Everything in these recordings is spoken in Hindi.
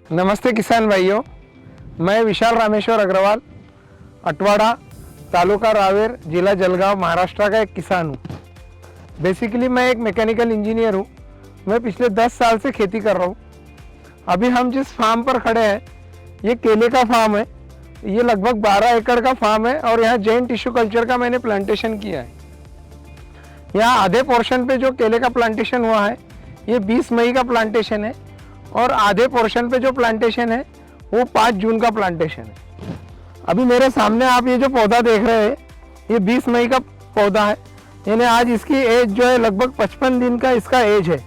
नमस्ते किसान भाइयों, मैं विशाल रामेश्वर अग्रवाल, अटवाड़ा, तालुका रावेर, जिला जलगांव, महाराष्ट्र का एक किसान हूँ। बेसिकली मैं एक मैकेनिकल इंजीनियर हूँ। मैं पिछले 10 साल से खेती कर रहा हूँ। अभी हम जिस फार्म पर खड़े हैं ये केले का फार्म है। ये लगभग 12 एकड़ का फार्म है और यहाँ जैन टिश्यू कल्चर का मैंने प्लांटेशन किया है। यहाँ आधे पोर्शन पे जो केले का प्लांटेशन हुआ है ये 20 मई का प्लांटेशन है और आधे पोर्शन पे जो प्लांटेशन है वो 5 जून का प्लांटेशन है। अभी मेरे सामने आप ये जो पौधा देख रहे हैं ये 20 मई का पौधा है, यानी आज इसकी एज जो है लगभग 55 दिन का इसका एज है।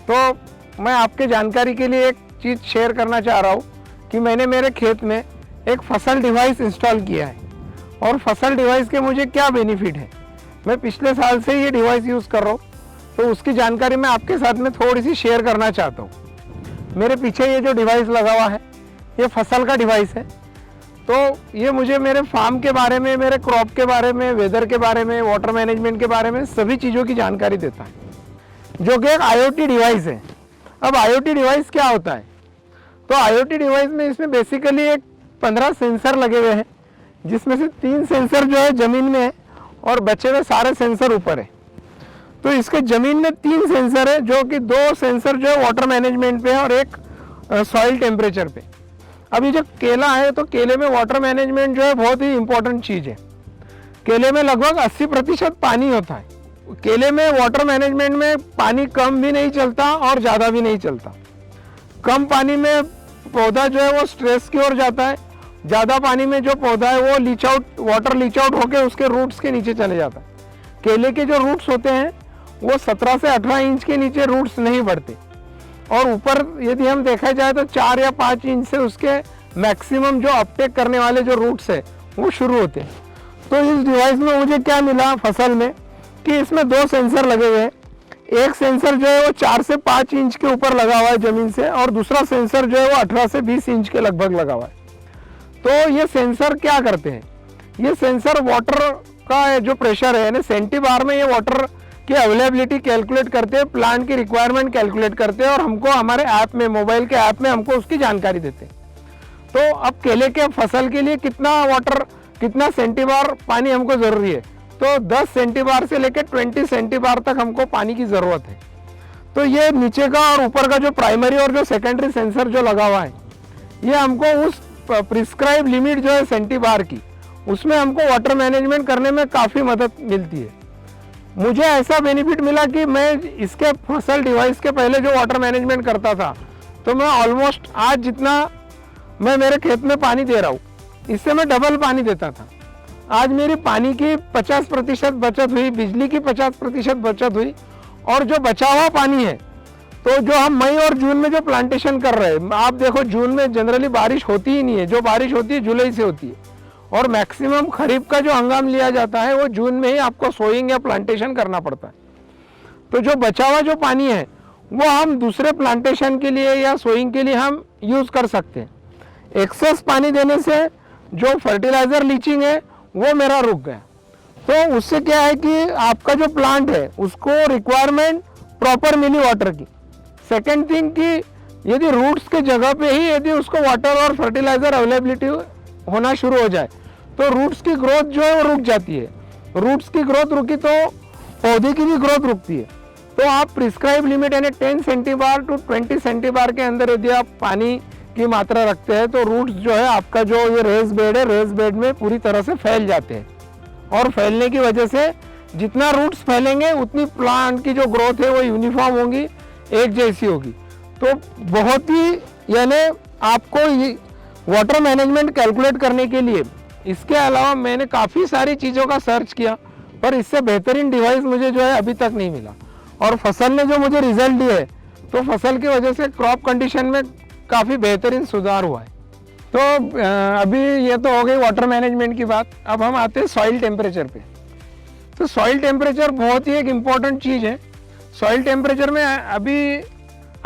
तो मैं आपके जानकारी के लिए एक चीज़ शेयर करना चाह रहा हूँ कि मैंने मेरे खेत में एक फसल डिवाइस इंस्टॉल किया है और फसल डिवाइस के मुझे क्या बेनिफिट है। मैं पिछले साल से ये डिवाइस यूज़ कर रहा हूँ, तो उसकी जानकारी मैं आपके साथ में थोड़ी सी शेयर करना चाहता हूँ। मेरे पीछे ये जो डिवाइस लगा हुआ है ये फसल का डिवाइस है। तो ये मुझे मेरे फार्म के बारे में, मेरे क्रॉप के बारे में, वेदर के बारे में, वाटर मैनेजमेंट के बारे में सभी चीज़ों की जानकारी देता है, जो कि एक IoT डिवाइस है। अब IoT डिवाइस क्या होता है? तो IoT डिवाइस में इसमें बेसिकली एक 15 सेंसर लगे हुए हैं, जिसमें से 3 सेंसर जो है ज़मीन में है और बचे हुए सारे सेंसर ऊपर है। तो इसके ज़मीन में 3 सेंसर है, जो कि 2 सेंसर जो है वाटर मैनेजमेंट पे है और एक सॉइल टेम्परेचर पे। अभी जो केला है तो केले में वाटर मैनेजमेंट जो है बहुत ही इम्पोर्टेंट चीज़ है। केले में लगभग 80% पानी होता है। केले में वाटर मैनेजमेंट में पानी कम भी नहीं चलता और ज़्यादा भी नहीं चलता। कम पानी में पौधा जो है वो स्ट्रेस की ओर जाता है, ज़्यादा पानी में जो पौधा है वो leach out, water leach out होकर उसके रूट्स के नीचे चले जाता है। केले के जो रूट्स होते हैं वो 17 से 18 इंच के नीचे रूट्स नहीं बढ़ते और ऊपर यदि हम देखा जाए तो 4 या 5 इंच से उसके मैक्सिमम जो अपटेक करने वाले जो रूट्स है वो शुरू होते हैं। तो इस डिवाइस में मुझे क्या मिला फसल में कि इसमें 2 सेंसर लगे हुए हैं। एक सेंसर जो है वो 4 से 5 इंच के ऊपर लगा हुआ है ज़मीन से और दूसरा सेंसर जो है वो 18 से 20 इंच के लगभग लगा हुआ है। तो ये सेंसर क्या करते हैं? ये सेंसर वाटर का जो प्रेशर है यानी सेंटीबार में ये वाटर की अवेलेबिलिटी कैलकुलेट करते हैं, प्लांट की रिक्वायरमेंट कैलकुलेट करते हैं और हमको हमारे ऐप में, मोबाइल के ऐप में हमको उसकी जानकारी देते हैं। तो अब केले के फसल के लिए कितना वाटर, कितना सेंटीबार पानी हमको ज़रूरी है, तो 10 सेंटीबार से लेकर 20 सेंटीबार तक हमको पानी की ज़रूरत है। तो ये नीचे का और ऊपर का जो प्राइमरी और जो सेकेंडरी सेंसर जो लगा हुआ है ये हमको उस प्रिस्क्राइब लिमिट जो है सेंटीबार की, उसमें हमको वाटर मैनेजमेंट करने में काफ़ी मदद मिलती है। मुझे ऐसा बेनिफिट मिला कि मैं इसके फसल डिवाइस के पहले जो वाटर मैनेजमेंट करता था तो मैं ऑलमोस्ट आज जितना मैं मेरे खेत में पानी दे रहा हूँ इससे मैं डबल पानी देता था। आज मेरी पानी की 50% बचत हुई, बिजली की 50% बचत हुई और जो बचा हुआ पानी है तो जो हम मई और जून में जो प्लांटेशन कर रहे हैं, आप देखो जून में जनरली बारिश होती ही नहीं है, जो बारिश होती है जुलाई से होती है और मैक्सिमम खरीफ का जो हंगाम लिया जाता है वो जून में ही आपको सोइंग या प्लांटेशन करना पड़ता है। तो जो बचा हुआ जो पानी है वो हम दूसरे प्लांटेशन के लिए या सोइंग के लिए हम यूज़ कर सकते हैं। एक्सेस पानी देने से जो फर्टिलाइज़र लीचिंग है वो मेरा रुक गया। तो उससे क्या है कि आपका जो प्लांट है उसको रिक्वायरमेंट प्रॉपर मिली वाटर की। सेकेंड थिंग कि यदि रूट्स के जगह पे ही यदि उसको वाटर और फर्टिलाइज़र अवेलेबिलिटी होना शुरू हो जाए तो रूट्स की ग्रोथ जो है वो रुक जाती है। रूट्स की ग्रोथ रुकी तो पौधे की भी ग्रोथ रुकती है। तो आप प्रिस्क्राइब लिमिट यानी 10 सेंटीबार टू 20 सेंटीबार के अंदर यदि आप पानी की मात्रा रखते हैं तो रूट्स जो है आपका जो ये रेस बेड है, रेस बेड में पूरी तरह से फैल जाते हैं और फैलने की वजह से जितना रूट्स फैलेंगे उतनी प्लांट की जो ग्रोथ है वो यूनिफॉर्म होगी, एक जैसी होगी। तो बहुत ही यानी आपको ये वाटर मैनेजमेंट कैलकुलेट करने के लिए इसके अलावा मैंने काफ़ी सारी चीज़ों का सर्च किया पर इससे बेहतरीन डिवाइस मुझे जो है अभी तक नहीं मिला। और फसल ने जो मुझे रिजल्ट दिए तो फसल की वजह से क्रॉप कंडीशन में काफ़ी बेहतरीन सुधार हुआ है। तो अभी ये तो हो गई वाटर मैनेजमेंट की बात। अब हम आते हैं सॉइल टेम्परेचर पे। तो सॉइल टेम्परेचर बहुत ही एक इम्पॉर्टेंट चीज़ है। सॉइल टेम्परेचर में अभी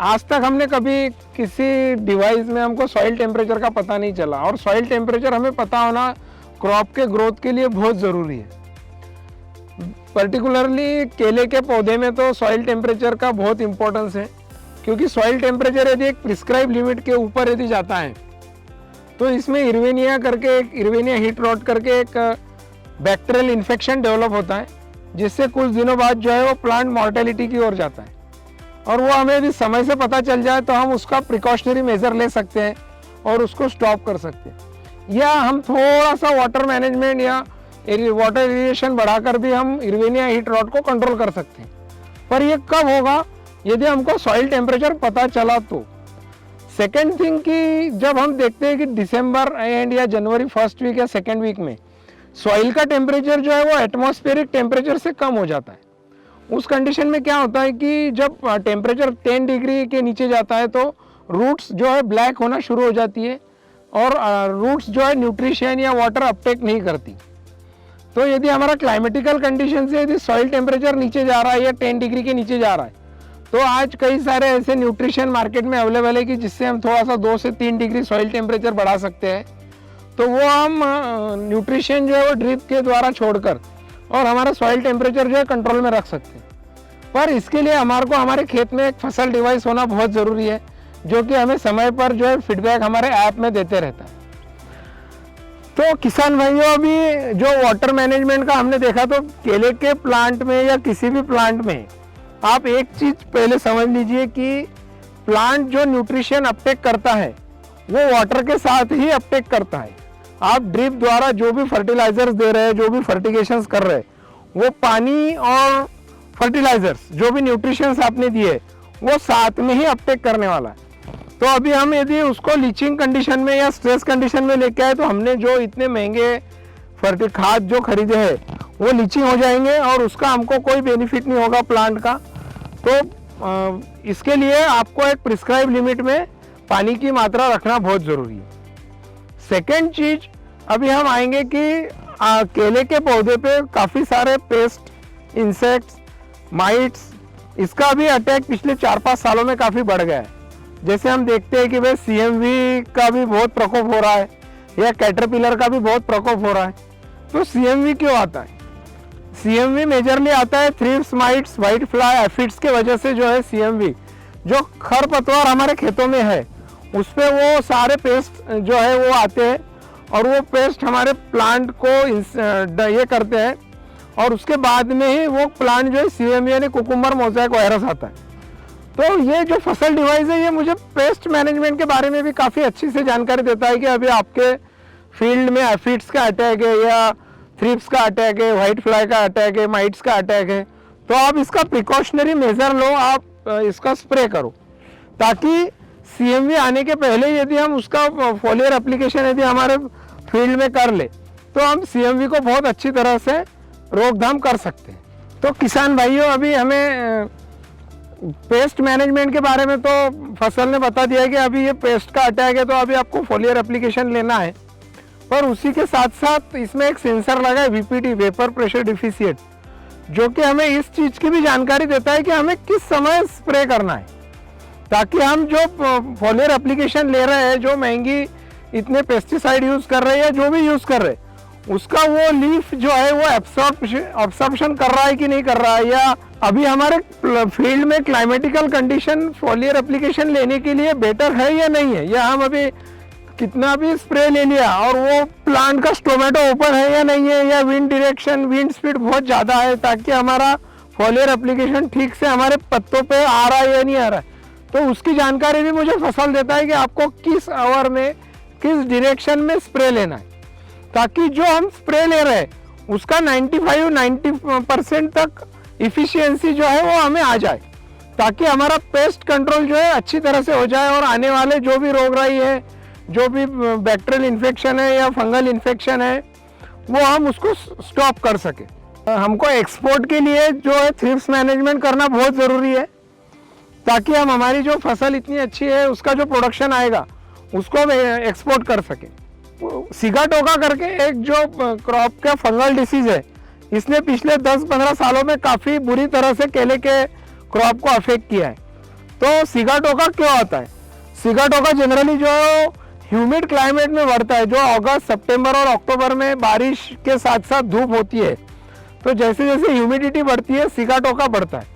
आज तक हमने कभी किसी डिवाइस में हमको सॉइल टेम्परेचर का पता नहीं चला और सॉइल टेम्परेचर हमें पता होना क्रॉप के ग्रोथ के लिए बहुत ज़रूरी है। पर्टिकुलरली केले के पौधे में तो सॉइल टेम्परेचर का बहुत इम्पोर्टेंस है। क्योंकि सॉइल टेम्परेचर यदि एक प्रिस्क्राइब लिमिट के ऊपर यदि जाता है तो इसमें इर्वेनिया करके एक इर्वेनिया हीट रॉट करके एक बैक्टीरियल इन्फेक्शन डेवलप होता है, जिससे कुछ दिनों बाद जो है वो प्लांट मॉर्टेलिटी की ओर जाता है। और वो हमें यदि समय से पता चल जाए तो हम उसका प्रिकॉशनरी मेजर ले सकते हैं और उसको स्टॉप कर सकते हैं, या हम थोड़ा सा वाटर मैनेजमेंट या वाटर इरिगेशन बढ़ाकर भी हम इर्वेनिया हीट रॉट को कंट्रोल कर सकते हैं। पर ये कब होगा? यदि हमको सॉइल टेम्परेचर पता चला तो। सेकेंड थिंग कि जब हम देखते हैं कि दिसंबर एंड या जनवरी फर्स्ट वीक या सेकेंड वीक में सॉइल का टेम्परेचर जो है वो एटमॉस्फेरिक टेम्परेचर से कम हो जाता है, उस कंडीशन में क्या होता है कि जब टेम्परेचर 10 डिग्री के नीचे जाता है तो रूट्स जो है ब्लैक होना शुरू हो जाती है और रूट्स जो है न्यूट्रिशन या वाटर अपटेक नहीं करती। तो यदि हमारा क्लाइमेटिकल कंडीशन से यदि सॉइल टेम्परेचर नीचे जा रहा है या 10 डिग्री के नीचे जा रहा है तो आज कई सारे ऐसे न्यूट्रिशन मार्केट में अवेलेबल है कि जिससे हम थोड़ा सा 2 से 3 डिग्री सॉइल टेम्परेचर बढ़ा सकते हैं। तो वो हम न्यूट्रिशन जो है वो ड्रिप के द्वारा छोड़कर और हमारा सॉइल टेम्परेचर जो है कंट्रोल में रख सकते हैं। पर इसके लिए हमारे को हमारे खेत में एक फसल डिवाइस होना बहुत ज़रूरी है, जो कि हमें समय पर जो है फीडबैक हमारे ऐप में देते रहता है। तो किसान भाइयों, अभी जो वाटर मैनेजमेंट का हमने देखा, तो केले के प्लांट में या किसी भी प्लांट में आप एक चीज़ पहले समझ लीजिए कि प्लांट जो न्यूट्रिशन अपटेक करता है वो वाटर के साथ ही अपटेक करता है। आप ड्रिप द्वारा जो भी फर्टिलाइजर्स दे रहे हैं, जो भी फर्टिगेशंस कर रहे हैं, वो पानी और फर्टिलाइजर्स जो भी न्यूट्रिशंस आपने दिए वो साथ में ही अपटेक करने वाला है। तो अभी हम यदि उसको लीचिंग कंडीशन में या स्ट्रेस कंडीशन में लेके आए तो हमने जो इतने महंगे खाद जो खरीदे हैं वो लीचिंग हो जाएंगे और उसका हमको कोई बेनिफिट नहीं होगा प्लांट का। तो इसके लिए आपको एक प्रिस्क्राइब लिमिट में पानी की मात्रा रखना बहुत ज़रूरी है। सेकेंड चीज, अभी हम आएंगे कि केले के पौधे पे काफ़ी सारे पेस्ट, इंसेक्ट्स, माइट्स, इसका भी अटैक पिछले 4-5 सालों में काफ़ी बढ़ गया है। जैसे हम देखते हैं कि भाई CMV का भी बहुत प्रकोप हो रहा है या कैटरपिलर का भी बहुत प्रकोप हो रहा है। तो CMV क्यों आता है? CMV मेजरली आता है thrips, mites, white fly, aphids के वजह से जो है CMV जो खरपतवार हमारे खेतों में है उस पर वो सारे पेस्ट जो है वो आते हैं और वो पेस्ट हमारे प्लांट को ये करते हैं और उसके बाद में ही वो प्लांट जो है CMV यानी कुकुम्बर मोज़ेक वायरस आता है। तो ये जो फसल डिवाइस है ये मुझे पेस्ट मैनेजमेंट के बारे में भी काफ़ी अच्छी से जानकारी देता है कि अभी आपके फील्ड में एफिड्स का अटैक है या थ्रिप्स का अटैक है, व्हाइट फ्लाई का अटैक है, माइट्स का अटैक है, तो आप इसका प्रिकॉशनरी मेजर लो, आप इसका स्प्रे करो ताकि CMV आने के पहले यदि हम उसका फॉलियर एप्लीकेशन यदि हमारे फील्ड में कर ले तो हम CMV को बहुत अच्छी तरह से रोकथाम कर सकते हैं। तो किसान भाइयों, अभी हमें पेस्ट मैनेजमेंट के बारे में तो फसल ने बता दिया कि अभी ये पेस्ट का अटैक है तो अभी आपको फॉलियर एप्लीकेशन लेना है, पर उसी के साथ साथ इसमें एक सेंसर लगा है VPD, वेपर प्रेशर डिफिशिएंट, जो कि हमें इस चीज़ की भी जानकारी देता है कि हमें किस समय स्प्रे करना है, ताकि हम जो फॉलियर एप्लीकेशन ले रहे हैं, जो महंगी इतने पेस्टिसाइड यूज़ कर रहे हैं या जो भी यूज़ कर रहे हैं, उसका वो लीफ जो है वो एब्सॉर्प्शन कर रहा है कि नहीं कर रहा है, या अभी हमारे फील्ड में क्लाइमेटिकल कंडीशन फॉलियर एप्लीकेशन लेने के लिए बेटर है या नहीं है, या हम अभी कितना भी स्प्रे ले लिया और वो प्लांट का स्टोमेटो ओपन है या नहीं है, या विंड डायरेक्शन, विंड स्पीड बहुत ज़्यादा है ताकि हमारा फॉलियर एप्लीकेशन ठीक से हमारे पत्तों पे आ रहा है या नहीं आ रहा है। तो उसकी जानकारी भी मुझे फसल देता है कि आपको किस आवर में किस डायरेक्शन में स्प्रे लेना है, ताकि जो हम स्प्रे ले रहे हैं उसका 95-90% तक इफिशियंसी जो है वो हमें आ जाए, ताकि हमारा पेस्ट कंट्रोल जो है अच्छी तरह से हो जाए और आने वाले जो भी रोगराई है, जो भी बैक्टीरियल इन्फेक्शन है या फंगल इन्फेक्शन है, वो हम उसको स्टॉप कर सके। हमको एक्सपोर्ट के लिए जो है थ्रिप्स मैनेजमेंट करना बहुत ज़रूरी है, ताकि हम हमारी जो फसल इतनी अच्छी है उसका जो प्रोडक्शन आएगा उसको हम एक्सपोर्ट कर सके। सिगाटोका करके एक जो क्रॉप का फंगल डिसीज है, इसने पिछले 10-15 सालों में काफ़ी बुरी तरह से केले के क्रॉप को अफेक्ट किया है। तो सिगाटोका क्यों आता है? सिगाटोका जनरली जो ह्यूमिड क्लाइमेट में बढ़ता है, जो अगस्त, सितंबर और अक्टूबर में बारिश के साथ साथ धूप होती है, तो जैसे जैसे ह्यूमिडिटी बढ़ती है सिगाटोका बढ़ता है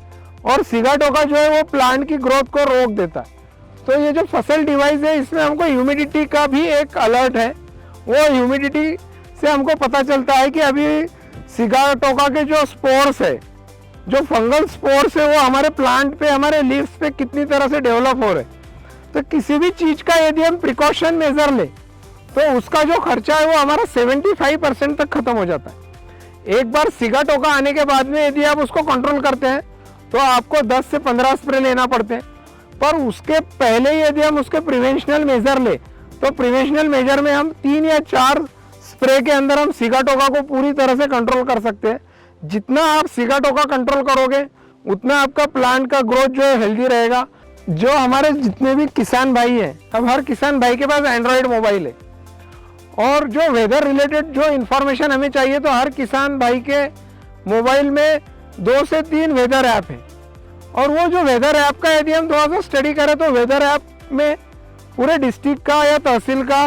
और सिगाटोका जो है वो प्लांट की ग्रोथ को रोक देता है। तो ये जो फसल डिवाइस है इसमें हमको ह्यूमिडिटी का भी एक अलर्ट है। वो ह्यूमिडिटी से हमको पता चलता है कि अभी सिगाटोका के जो स्पोर्स है, जो फंगल स्पोर्स है, वो हमारे प्लांट पे, हमारे लीव्स पे कितनी तरह से डेवलप हो रहे। तो किसी भी चीज़ का यदि हम प्रिकॉशन मेजर ले तो उसका जो खर्चा है वो हमारा 75% तक खत्म हो जाता है। एक बार सिगाटोका आने के बाद में यदि आप उसको कंट्रोल करते हैं तो आपको 10 से 15 स्प्रे लेना पड़ते हैं, पर उसके पहले यदि हम उसके प्रिवेंशनल मेजर ले तो प्रिवेंशनल मेजर में हम 3 या 4 स्प्रे के अंदर हम सिगाटोका को पूरी तरह से कंट्रोल कर सकते हैं। जितना आप सिगाटोका कंट्रोल करोगे उतना आपका प्लांट का ग्रोथ जो है हेल्दी रहेगा। जो हमारे जितने भी किसान भाई हैं, अब हर किसान भाई के पास एंड्रॉयड मोबाइल है और जो वेदर रिलेटेड जो इन्फॉर्मेशन हमें चाहिए तो हर किसान भाई के मोबाइल में 2 से 3 वेदर ऐप है। और वो जो वेदर ऐप का यदि हम थोड़ा सा स्टडी करें तो वेदर ऐप में पूरे डिस्ट्रिक्ट का या तहसील का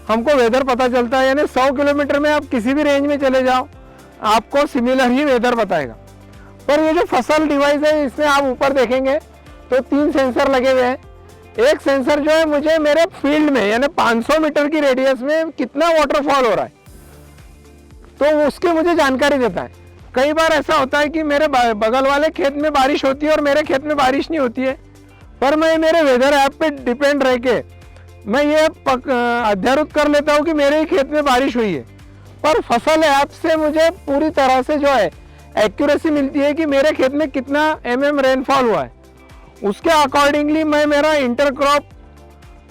हमको वेदर पता चलता है। यानी 100 किलोमीटर में आप किसी भी रेंज में चले जाओ आपको सिमिलर ही वेदर बताएगा। पर ये जो फसल डिवाइस है इसमें आप ऊपर देखेंगे तो 3 सेंसर लगे हुए हैं। एक सेंसर जो है मुझे मेरे फील्ड में यानी 500 मीटर की रेडियस में कितना वाटरफॉल हो रहा है तो उसकी मुझे जानकारी देता है। कई बार ऐसा होता है कि मेरे बगल वाले खेत में बारिश होती है और मेरे खेत में बारिश नहीं होती है, पर मैं मेरे वेदर ऐप पे डिपेंड रह के मैं ये अध्यारूत कर लेता हूँ कि मेरे ही खेत में बारिश हुई है। पर फसल ऐप से मुझे पूरी तरह से जो है एक्यूरेसी मिलती है कि मेरे खेत में कितना रेनफॉल हुआ है। उसके अकॉर्डिंगली मैं मेरा intercrop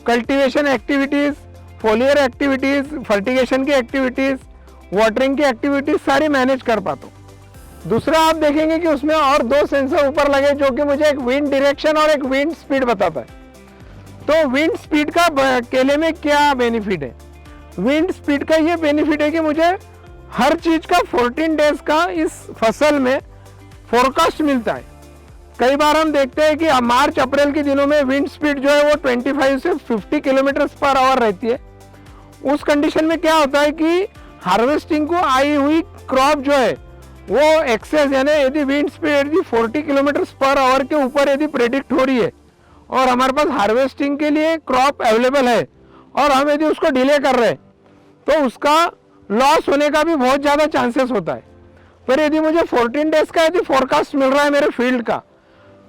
cultivation activities, फोलियर activities, fertigation की एक्टिविटीज़, वाटरिंग की एक्टिविटीज़ सारी मैनेज कर पाता हूँ। दूसरा आप देखेंगे कि उसमें और 2 सेंसर ऊपर लगे जो कि मुझे एक विंड डायरेक्शन और एक विंड स्पीड बताता है। तो विंड स्पीड का केले में क्या बेनिफिट है? विंड स्पीड का ये बेनिफिट है कि मुझे हर चीज़ का 14 डेज का इस फसल में फोरकास्ट मिलता है। कई बार हम देखते हैं कि मार्च अप्रैल के दिनों में विंड स्पीड जो है वो 25 से 50 किलोमीटर पर आवर रहती है। उस कंडीशन में क्या होता है कि हार्वेस्टिंग को आई हुई क्रॉप जो है वो एक्सेस यानी यदि विंड स्पीड यदि 40 किलोमीटर पर आवर के ऊपर यदि प्रेडिक्ट हो रही है और हमारे पास हार्वेस्टिंग के लिए क्रॉप अवेलेबल है और हम यदि उसको डिले कर रहे हैं तो उसका लॉस होने का भी बहुत ज़्यादा चांसेस होता है। पर यदि मुझे 14 डेज का यदि फोरकास्ट मिल रहा है मेरे फील्ड का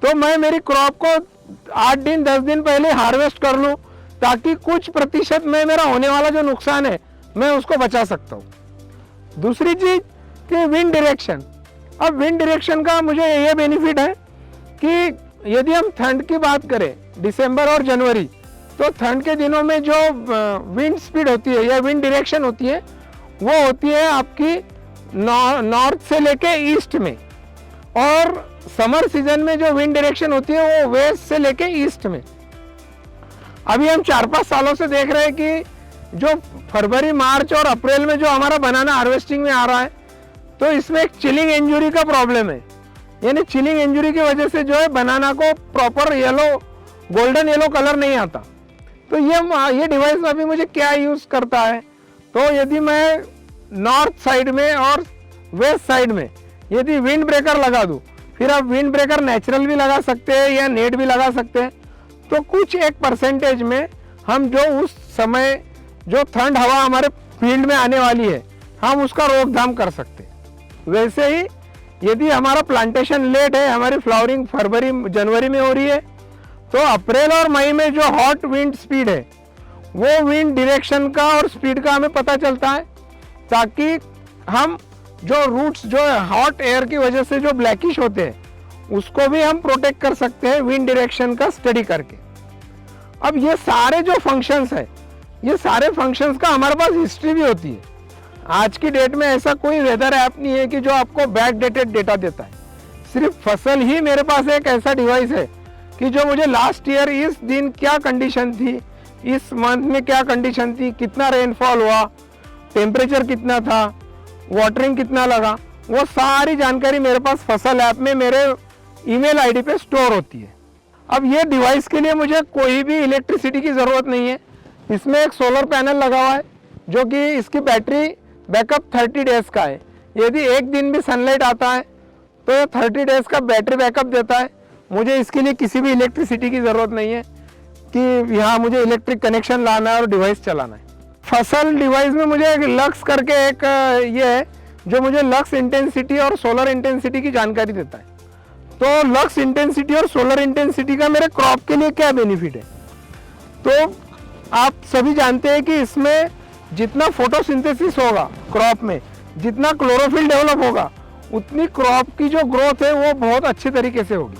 तो मैं मेरी क्रॉप को 8 दिन 10 दिन पहले हार्वेस्ट कर लूँ ताकि कुछ प्रतिशत में मेरा होने वाला जो नुकसान है मैं उसको बचा सकता हूँ। दूसरी चीज़ कि विंड डायरेक्शन। अब विंड डायरेक्शन का मुझे ये बेनिफिट है कि यदि हम ठंड की बात करें दिसंबर और जनवरी तो ठंड के दिनों में जो विंड स्पीड होती है या विंड डायरेक्शन होती है वो होती है आपकी नॉर्थ से लेके ईस्ट में, और समर सीजन में जो विंड डायरेक्शन होती है वो वेस्ट से लेके ईस्ट में। अभी हम 4-5 सालों से देख रहे हैं कि जो फरवरी मार्च और अप्रैल में जो हमारा बनाना हार्वेस्टिंग में आ रहा है तो इसमें एक चिलिंग इंजुरी का प्रॉब्लम है। यानी चिलिंग इंजुरी की वजह से जो है बनाना को proper yellow golden yellow colour नहीं आता। तो ये डिवाइस अभी मुझे क्या यूज़ करता है, तो यदि मैं नॉर्थ साइड में और वेस्ट साइड में यदि विंड ब्रेकर लगा दूँ, फिर आप विंड ब्रेकर नेचुरल भी लगा सकते हैं या नेट भी लगा सकते हैं, तो कुछ एक परसेंटेज में हम जो उस समय जो ठंड हवा हमारे फील्ड में आने वाली है हम उसका रोकथाम कर सकते हैं। वैसे ही यदि हमारा प्लांटेशन लेट है, हमारी फ्लावरिंग फरवरी जनवरी में हो रही है, तो अप्रैल और मई में जो हॉट विंड स्पीड है वो विंड डायरेक्शन का और स्पीड का हमें पता चलता है ताकि हम जो रूट्स जो हॉट एयर की वजह से जो ब्लैकिश होते हैं उसको भी हम प्रोटेक्ट कर सकते हैं विंड डायरेक्शन का स्टडी करके। अब ये सारे जो फंक्शंस है, ये सारे फंक्शंस का हमारे पास हिस्ट्री भी होती है। आज की डेट में ऐसा कोई वेदर ऐप नहीं है कि जो आपको बैक डेटेड डेटा देता है। सिर्फ फसल ही मेरे पास एक ऐसा डिवाइस है कि जो मुझे लास्ट ईयर इस दिन क्या कंडीशन थी, इस मंथ में क्या कंडीशन थी, कितना रेनफॉल हुआ, टेम्परेचर कितना था, वाटरिंग कितना लगा, वो सारी जानकारी मेरे पास फसल ऐप में मेरे ईमेल आईडी पे स्टोर होती है। अब ये डिवाइस के लिए मुझे कोई भी इलेक्ट्रिसिटी की ज़रूरत नहीं है। इसमें एक सोलर पैनल लगा हुआ है जो कि इसकी बैटरी बैकअप 30 डेज़ का है। यदि एक दिन भी सनलाइट आता है तो ये 30 डेज़ का बैटरी बैकअप देता है। मुझे इसके लिए किसी भी इलेक्ट्रिसिटी की ज़रूरत नहीं है कि यहाँ मुझे इलेक्ट्रिक कनेक्शन लाना है और डिवाइस चलाना है। फसल डिवाइस में मुझे एक लक्स करके एक ये है जो मुझे लक्स इंटेंसिटी और सोलर इंटेंसिटी की जानकारी देता है। तो लक्स इंटेंसिटी और सोलर इंटेंसिटी का मेरे क्रॉप के लिए क्या बेनिफिट है? तो आप सभी जानते हैं कि इसमें जितना फोटोसिंथेसिस होगा क्रॉप में, जितना क्लोरोफिल डेवलप होगा, उतनी क्रॉप की जो ग्रोथ है वो बहुत अच्छे तरीके से होगी।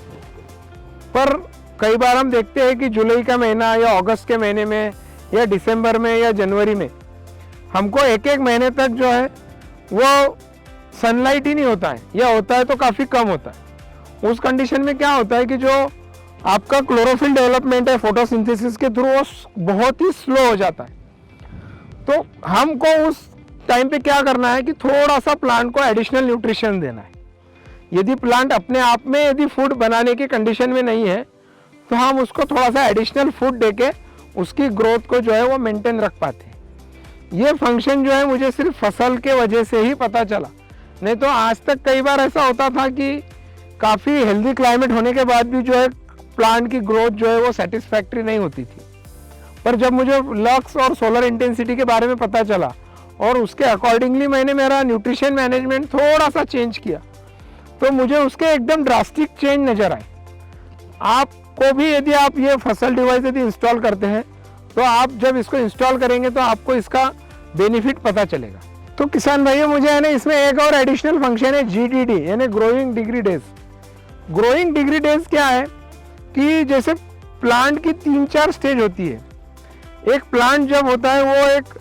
पर कई बार हम देखते हैं कि जुलाई का महीना या अगस्त के महीने में या दिसंबर में या जनवरी में हमको एक एक महीने तक जो है वो सनलाइट ही नहीं होता है, या होता है तो काफ़ी कम होता है। उस कंडीशन में क्या होता है कि जो आपका क्लोरोफिल डेवलपमेंट है फोटोसिंथेसिस के थ्रू वो बहुत ही स्लो हो जाता है। तो हमको उस टाइम पे क्या करना है कि थोड़ा सा प्लांट को एडिशनल न्यूट्रिशन देना है। यदि प्लांट अपने आप में यदि फूड बनाने की कंडीशन में नहीं है तो हम उसको थोड़ा सा एडिशनल फूड देके उसकी ग्रोथ को जो है वो मेंटेन रख पाते हैं। ये फंक्शन जो है मुझे सिर्फ फसल के वजह से ही पता चला, नहीं तो आज तक कई बार ऐसा होता था कि काफ़ी हेल्दी क्लाइमेट होने के बाद भी जो है प्लांट की ग्रोथ जो है वो सेटिस्फैक्ट्री नहीं होती थी। पर जब मुझे लक्स और सोलर इंटेंसिटी के बारे में पता चला और उसके अकॉर्डिंगली मैंने मेरा न्यूट्रिशन मैनेजमेंट थोड़ा सा चेंज किया तो मुझे उसके एकदम ड्रास्टिक चेंज नज़र आए। आपको भी यदि आप ये फसल डिवाइस यदि इंस्टॉल करते हैं तो आप जब इसको इंस्टॉल करेंगे तो आपको इसका बेनिफिट पता चलेगा। तो किसान भाइयों, मुझे है ना इसमें एक और एडिशनल फंक्शन है GDD, यानी growing degree days. Growing degree days क्या है कि जैसे प्लांट की 3-4 स्टेज होती है। एक प्लांट जब होता है वो एक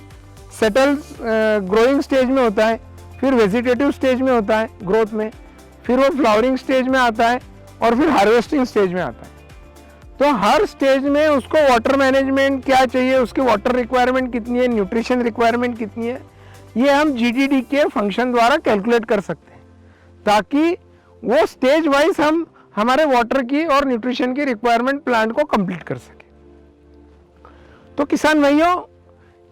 सेटल ग्रोइंग स्टेज में होता है, फिर वेजिटेटिव स्टेज में होता है ग्रोथ में, फिर वो फ्लावरिंग स्टेज में आता है और फिर हार्वेस्टिंग स्टेज में आता है। तो हर स्टेज में उसको वाटर मैनेजमेंट क्या चाहिए, उसकी वाटर रिक्वायरमेंट कितनी है, न्यूट्रिशन रिक्वायरमेंट कितनी है, ये हम GDD के फंक्शन द्वारा कैलकुलेट कर सकते हैं ताकि वो स्टेज वाइज हम हमारे वाटर की और न्यूट्रिशन की रिक्वायरमेंट प्लांट को कंप्लीट कर सके। तो किसान भाइयों,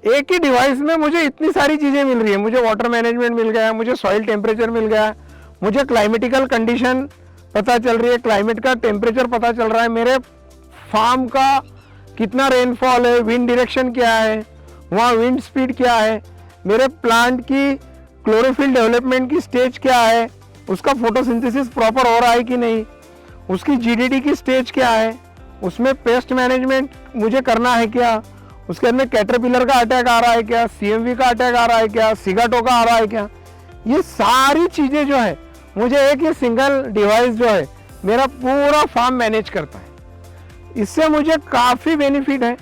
एक ही डिवाइस में मुझे इतनी सारी चीज़ें मिल रही है। मुझे वाटर मैनेजमेंट मिल गया, मुझे सॉइल टेम्परेचर मिल गया, मुझे क्लाइमेटिकल कंडीशन पता चल रही है, क्लाइमेट का टेम्परेचर पता चल रहा है, मेरे फार्म का कितना रेनफॉल है, विंड डायरेक्शन क्या है, वहाँ विंड स्पीड क्या है, मेरे प्लांट की क्लोरोफिल डेवलपमेंट की स्टेज क्या है, उसका फोटोसिंथेसिस प्रॉपर हो रहा है कि नहीं, उसकी GDD की स्टेज क्या है, उसमें पेस्ट मैनेजमेंट मुझे करना है क्या, उसके अंदर कैटरपिलर का अटैक आ रहा है क्या, CMV का अटैक आ रहा है क्या, सिगाटो का आ रहा है क्या, ये सारी चीज़ें जो है मुझे एक ही सिंगल डिवाइस जो है मेरा पूरा फार्म मैनेज करता है। इससे मुझे काफ़ी बेनिफिट है।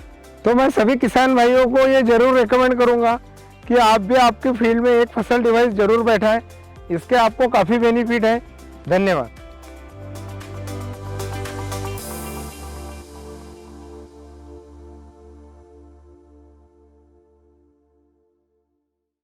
तो मैं सभी किसान भाइयों को ये ज़रूर रिकमेंड करूँगा कि आप भी आपके फील्ड में एक फसल डिवाइस ज़रूर बैठाएं, इसके आपको काफ़ी बेनिफिट है। धन्यवाद।